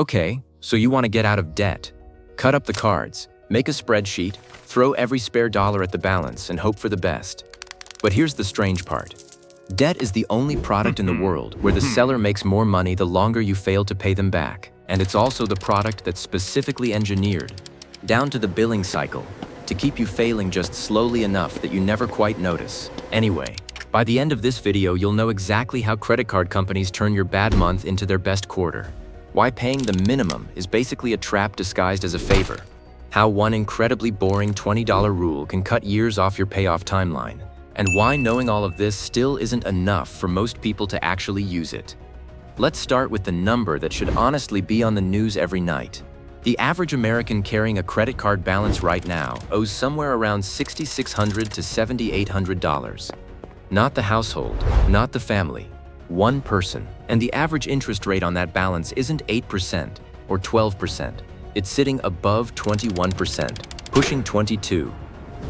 Okay, so you want to get out of debt. Cut up the cards, make a spreadsheet, throw every spare dollar at the balance and hope for the best. But here's the strange part. Debt is the only product in the world where the seller makes more money the longer you fail to pay them back. And it's also the product that's specifically engineered, down to the billing cycle, to keep you failing just slowly enough that you never quite notice. Anyway, by the end of this video, you'll know exactly how credit card companies turn your bad month into their best quarter. Why paying the minimum is basically a trap disguised as a favor. How one incredibly boring $20 rule can cut years off your payoff timeline. And why knowing all of this still isn't enough for most people to actually use it. Let's start with the number that should honestly be on the news every night. The average American carrying a credit card balance right now owes somewhere around $6,600 to $7,800. Not the household, not the family, one person. And the average interest rate on that balance isn't 8% or 12%. It's sitting above 21%, pushing 22%.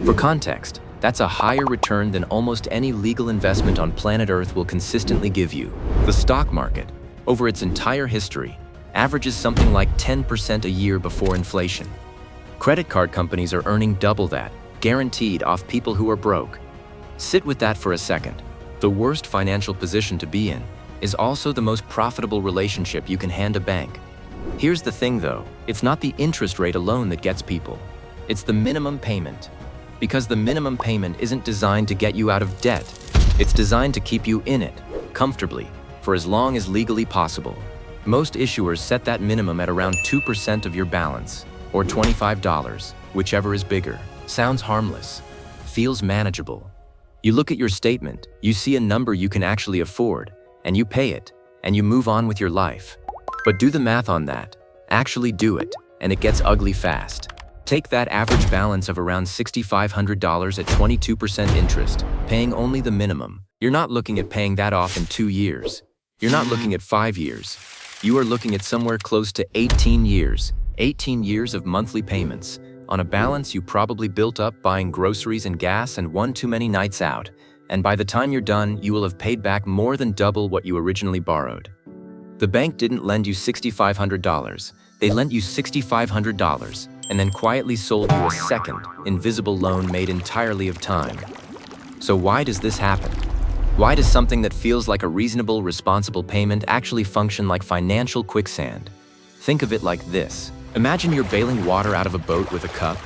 For context, that's a higher return than almost any legal investment on planet Earth will consistently give you. The stock market, over its entire history, averages something like 10% a year before inflation. Credit card companies are earning double that, guaranteed off people who are broke. Sit with that for a second. The worst financial position to be in is also the most profitable relationship you can hand a bank. Here's the thing though, it's not the interest rate alone that gets people. It's the minimum payment. Because the minimum payment isn't designed to get you out of debt. It's designed to keep you in it, comfortably, for as long as legally possible. Most issuers set that minimum at around 2% of your balance, or $25, whichever is bigger. Sounds harmless, feels manageable. You look at your statement, you see a number you can actually afford, and you pay it, and you move on with your life. But do the math on that. Actually do it, and it gets ugly fast. Take that average balance of around $6,500 at 22% interest, paying only the minimum. You're not looking at paying that off in 2 years. You're not looking at 5 years. You are looking at somewhere close to 18 years. 18 years of monthly payments on a balance you probably built up buying groceries and gas and one too many nights out. And by the time you're done, you will have paid back more than double what you originally borrowed. The bank didn't lend you $6,500. They lent you $6,500. And then quietly sold you a second, invisible loan made entirely of time. So why does this happen? Why does something that feels like a reasonable, responsible payment actually function like financial quicksand? Think of it like this. Imagine you're bailing water out of a boat with a cup,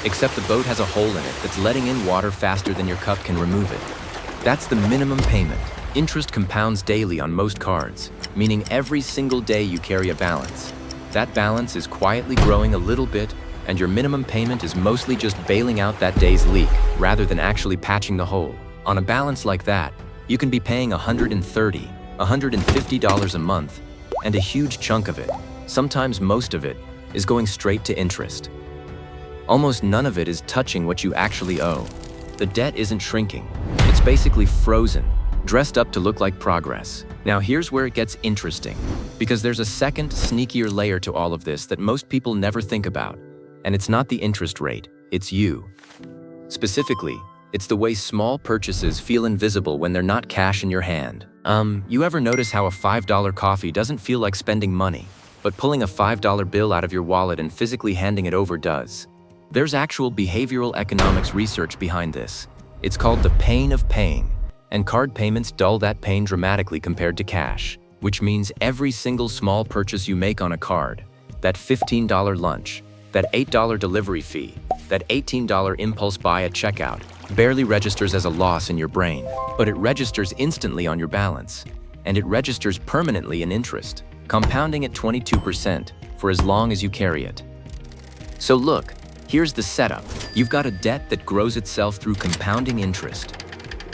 except the boat has a hole in it that's letting in water faster than your cup can remove it. That's the minimum payment. Interest compounds daily on most cards, meaning every single day you carry a balance. That balance is quietly growing a little bit, and your minimum payment is mostly just bailing out that day's leak, rather than actually patching the hole. On a balance like that, you can be paying $130, $150 a month, and a huge chunk of it, sometimes most of it, is going straight to interest. Almost none of it is touching what you actually owe. The debt isn't shrinking. It's basically frozen, dressed up to look like progress. Now here's where it gets interesting, because there's a second, sneakier layer to all of this that most people never think about. And it's not the interest rate, it's you. Specifically, it's the way small purchases feel invisible when they're not cash in your hand. You ever notice how a $5 coffee doesn't feel like spending money, but pulling a $5 bill out of your wallet and physically handing it over does? There's actual behavioral economics research behind this. It's called the pain of paying, and card payments dull that pain dramatically compared to cash, which means every single small purchase you make on a card, that $15 lunch, that $8 delivery fee, that $18 impulse buy at checkout, barely registers as a loss in your brain, but it registers instantly on your balance, and it registers permanently in interest, compounding at 22% for as long as you carry it. So look, here's the setup. You've got a debt that grows itself through compounding interest.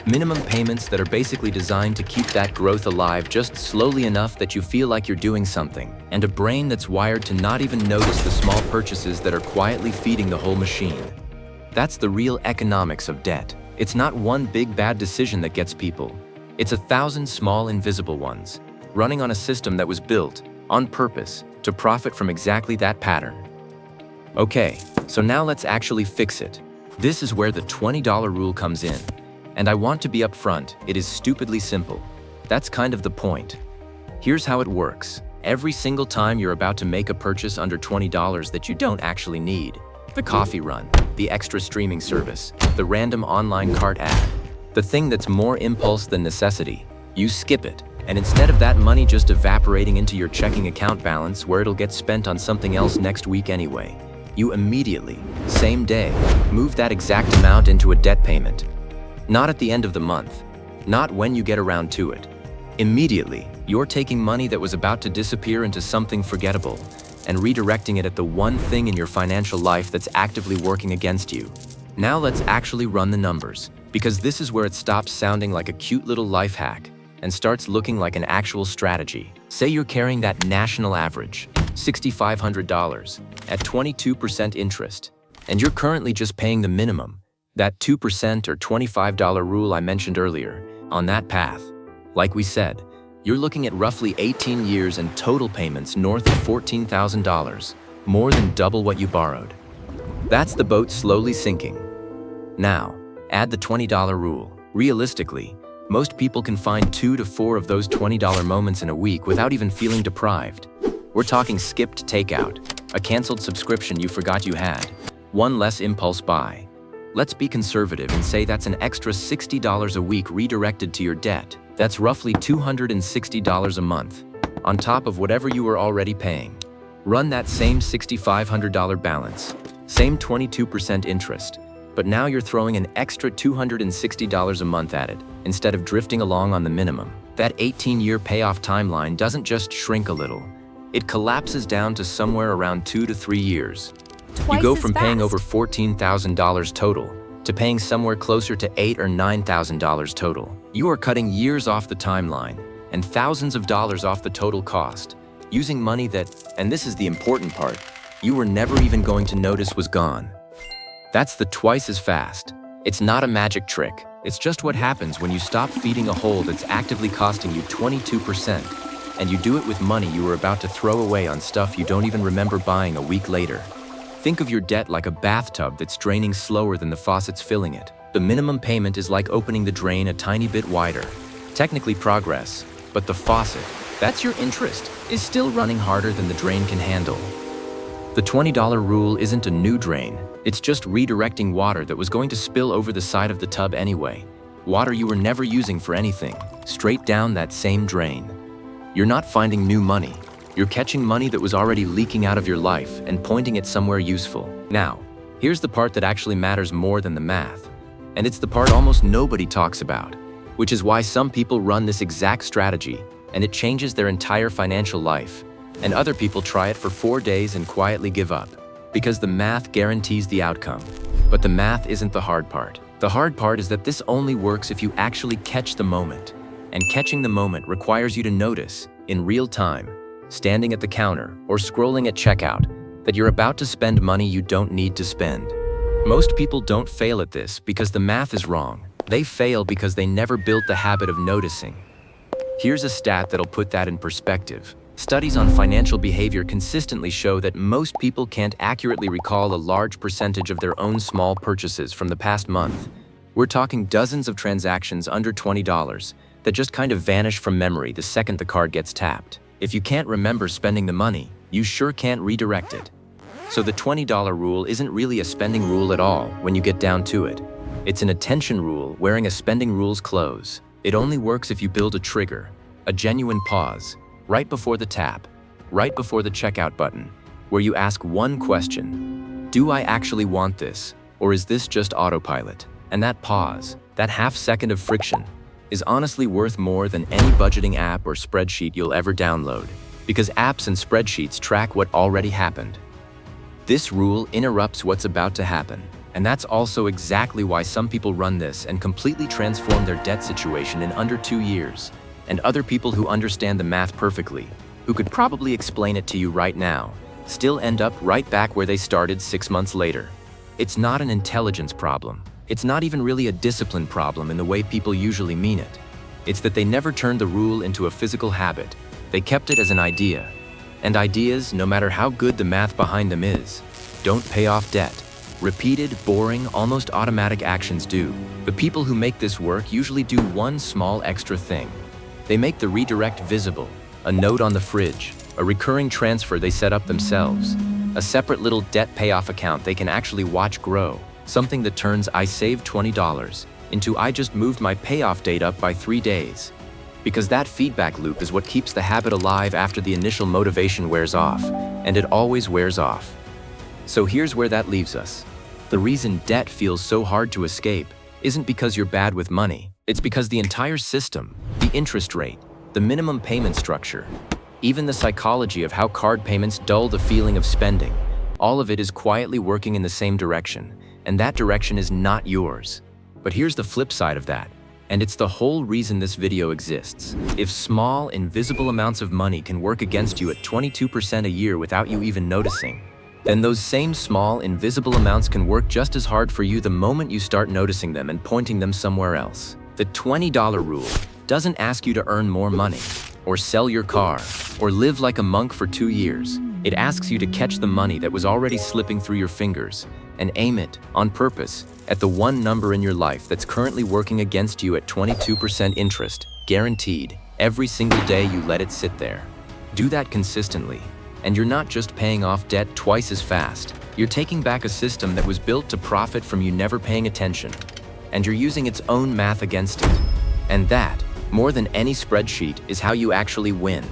Minimum payments that are basically designed to keep that growth alive just slowly enough that you feel like you're doing something, and a brain that's wired to not even notice the small purchases that are quietly feeding the whole machine. That's the real economics of debt. It's not one big bad decision that gets people. It's 1,000 small invisible ones, running on a system that was built, on purpose, to profit from exactly that pattern. Okay, so now let's actually fix it. This is where the $20 rule comes in. And I want to be upfront, it is stupidly simple. That's kind of the point. Here's how it works. Every single time you're about to make a purchase under $20 that you don't actually need. The coffee run, the extra streaming service, the random online cart ad, the thing that's more impulse than necessity. You skip it, and instead of that money just evaporating into your checking account balance where it'll get spent on something else next week anyway, you immediately, same day, move that exact amount into a debt payment. Not at the end of the month, not when you get around to it. Immediately, you're taking money that was about to disappear into something forgettable and redirecting it at the one thing in your financial life that's actively working against you. Now let's actually run the numbers, because this is where it stops sounding like a cute little life hack and starts looking like an actual strategy. Say you're carrying that national average, $6,500, at 22% interest, and you're currently just paying the minimum, that 2% or $25 rule I mentioned earlier, on that path. Like we said, you're looking at roughly 18 years and total payments north of $14,000, more than double what you borrowed. That's the boat slowly sinking. Now, add the $20 rule. Realistically, most people can find 2 to 4 of those $20 moments in a week without even feeling deprived. We're talking skipped takeout, a canceled subscription you forgot you had, one less impulse buy. Let's be conservative and say that's an extra $60 a week redirected to your debt. That's roughly $260 a month, on top of whatever you were already paying. Run that same $6,500 balance, same 22% interest, but now you're throwing an extra $260 a month at it, instead of drifting along on the minimum. That 18-year payoff timeline doesn't just shrink a little, it collapses down to somewhere around 2 to 3 years. You go from paying over $14,000 total to paying somewhere closer to $8,000 or $9,000 total. You are cutting years off the timeline and thousands of dollars off the total cost, using money that, and this is the important part, you were never even going to notice was gone. That's the twice as fast. It's not a magic trick. It's just what happens when you stop feeding a hole that's actively costing you 22%, and you do it with money you were about to throw away on stuff you don't even remember buying a week later. Think of your debt like a bathtub that's draining slower than the faucets filling it. The minimum payment is like opening the drain a tiny bit wider. Technically progress, but the faucet, that's your interest, is still running harder than the drain can handle. The $20 rule isn't a new drain. It's just redirecting water that was going to spill over the side of the tub anyway. Water you were never using for anything, straight down that same drain. You're not finding new money. You're catching money that was already leaking out of your life and pointing it somewhere useful. Now, here's the part that actually matters more than the math. And it's the part almost nobody talks about, which is why some people run this exact strategy and it changes their entire financial life, and other people try it for 4 days and quietly give up, because the math guarantees the outcome. But the math isn't the hard part. The hard part is that this only works if you actually catch the moment. And catching the moment requires you to notice, in real time, standing at the counter or scrolling at checkout, that you're about to spend money you don't need to spend. Most people don't fail at this because the math is wrong. They fail because they never built the habit of noticing. Here's a stat that'll put that in perspective. Studies on financial behavior consistently show that most people can't accurately recall a large percentage of their own small purchases from the past month. We're talking dozens of transactions under $20 that just kind of vanish from memory the second the card gets tapped. If you can't remember spending the money, you sure can't redirect it. So the $20 rule isn't really a spending rule at all when you get down to it. It's an attention rule wearing a spending rule's clothes. It only works if you build a trigger, a genuine pause, right before the tap, right before the checkout button, where you ask one question: do I actually want this, or is this just autopilot? And that pause, that half second of friction, is honestly worth more than any budgeting app or spreadsheet you'll ever download, because apps and spreadsheets track what already happened. This rule interrupts what's about to happen, and that's also exactly why some people run this and completely transform their debt situation in under 2 years, and other people who understand the math perfectly, who could probably explain it to you right now, still end up right back where they started 6 months later. It's not an intelligence problem. It's not even really a discipline problem in the way people usually mean it. It's that they never turned the rule into a physical habit. They kept it as an idea. And ideas, no matter how good the math behind them is, don't pay off debt. Repeated, boring, almost automatic actions do. The people who make this work usually do one small extra thing. They make the redirect visible, a note on the fridge, a recurring transfer they set up themselves, a separate little debt payoff account they can actually watch grow, something that turns "I saved $20" into "I just moved my payoff date up by 3 days." Because that feedback loop is what keeps the habit alive after the initial motivation wears off, and it always wears off. So here's where that leaves us. The reason debt feels so hard to escape isn't because you're bad with money. It's because the entire system, the interest rate, the minimum payment structure, even the psychology of how card payments dull the feeling of spending, all of it is quietly working in the same direction, and that direction is not yours. But here's the flip side of that, and it's the whole reason this video exists. If small, invisible amounts of money can work against you at 22% a year without you even noticing, then those same small, invisible amounts can work just as hard for you the moment you start noticing them and pointing them somewhere else. The $20 rule doesn't ask you to earn more money, or sell your car, or live like a monk for 2 years. It asks you to catch the money that was already slipping through your fingers and aim it, on purpose, at the one number in your life that's currently working against you at 22% interest, guaranteed, every single day you let it sit there. Do that consistently, and you're not just paying off debt twice as fast. You're taking back a system that was built to profit from you never paying attention, and you're using its own math against it. And that, more than any spreadsheet, is how you actually win.